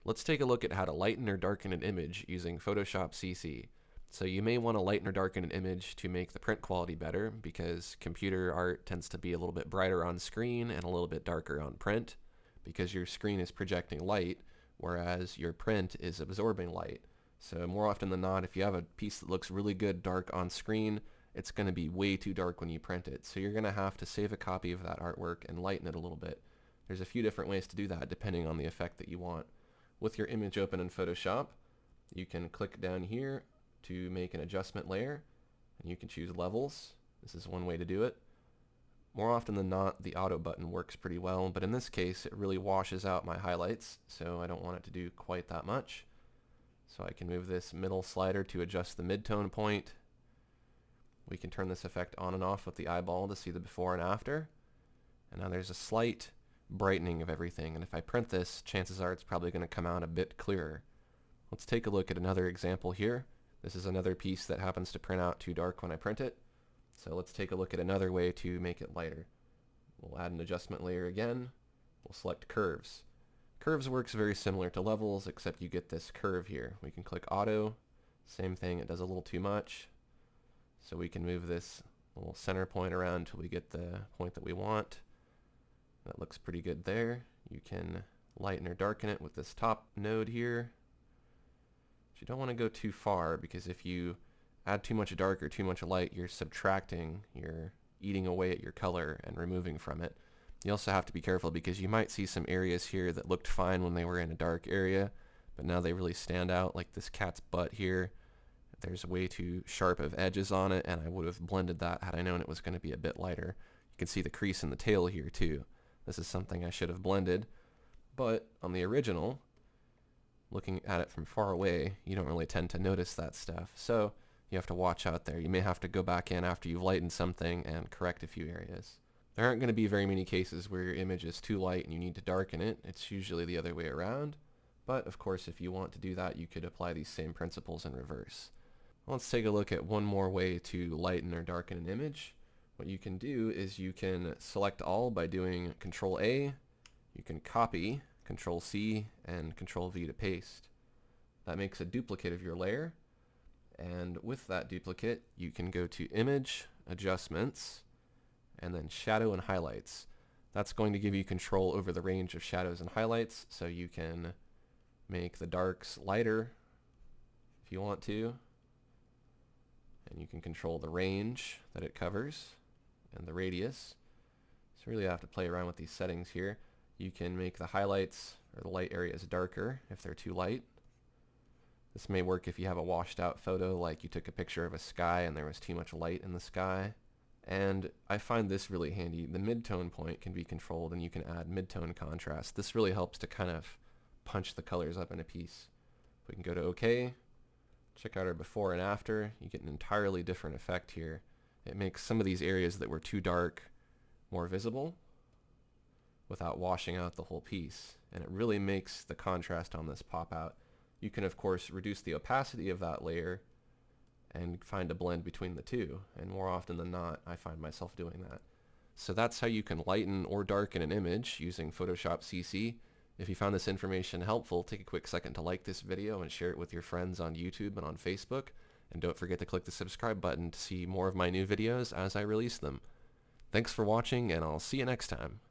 Let's take a look at how to lighten or darken an image using Photoshop CC. So you may want to lighten or darken an image to make the print quality better, because computer art tends to be a little bit brighter on screen and a little bit darker on print, because your screen is projecting light, whereas your print is absorbing light. So more often than not, if you have a piece that looks really good dark on screen, it's going to be way too dark when you print it. So you're going to have to save a copy of that artwork and lighten it a little bit. There's a few different ways to do that depending on the effect that you want. With your image open in Photoshop, you can click down here to make an adjustment layer, and you can choose levels. This is one way to do it. More often than not, the auto button works pretty well, but in this case it really washes out my highlights, so I don't want it to do quite that much. So I can move this middle slider to adjust the mid-tone point. We can turn this effect on and off with the eyeball to see the before and after. And now there's a slight brightening of everything, and if I print this, chances are it's probably going to come out a bit clearer. Let's take a look at another example here. This is another piece that happens to print out too dark when I print it. So let's take a look at another way to make it lighter. We'll add an adjustment layer again. We'll select curves. Curves works very similar to levels, except you get this curve here. We can click auto. Same thing, it does a little too much. So we can move this little center point around until we get the point that we want. That looks pretty good there. You can lighten or darken it with this top node here. But you don't want to go too far, because if you add too much dark or too much light, you're subtracting, you're eating away at your color and removing from it. You also have to be careful, because you might see some areas here that looked fine when they were in a dark area, but now they really stand out, like this cat's butt here. There's way too sharp of edges on it, and I would have blended that had I known it was going to be a bit lighter. You can see the crease in the tail here too. This is something I should have blended, but on the original, looking at it from far away, you don't really tend to notice that stuff. So you have to watch out there. You may have to go back in after you've lightened something and correct a few areas. There aren't going to be very many cases where your image is too light and you need to darken it. It's usually the other way around. But of course, if you want to do that, you could apply these same principles in reverse. Let's take a look at one more way to lighten or darken an image. What you can do is you can select all by doing Control A, you can copy, Control C, and Control V to paste. That makes a duplicate of your layer, and with that duplicate you can go to Image, Adjustments, and then Shadow and Highlights. That's going to give you control over the range of shadows and highlights, so you can make the darks lighter if you want to, and you can control the range that it covers and the radius. So really have to play around with these settings here. You can make the highlights or the light areas darker if they're too light. This may work if you have a washed out photo, like you took a picture of a sky and there was too much light in the sky. And I find this really handy. The mid-tone point can be controlled, and you can add mid-tone contrast. This really helps to kind of punch the colors up in a piece. We can go to OK, check out our before and after. You get an entirely different effect here. It makes some of these areas that were too dark more visible without washing out the whole piece, and it really makes the contrast on this pop out. You can of course reduce the opacity of that layer and find a blend between the two, and more often than not I find myself doing that. So that's how you can lighten or darken an image using Photoshop CC. If you found this information helpful, take a quick second to like this video and share it with your friends on YouTube and on Facebook. And don't forget to click the subscribe button to see more of my new videos as I release them. Thanks for watching, and I'll see you next time.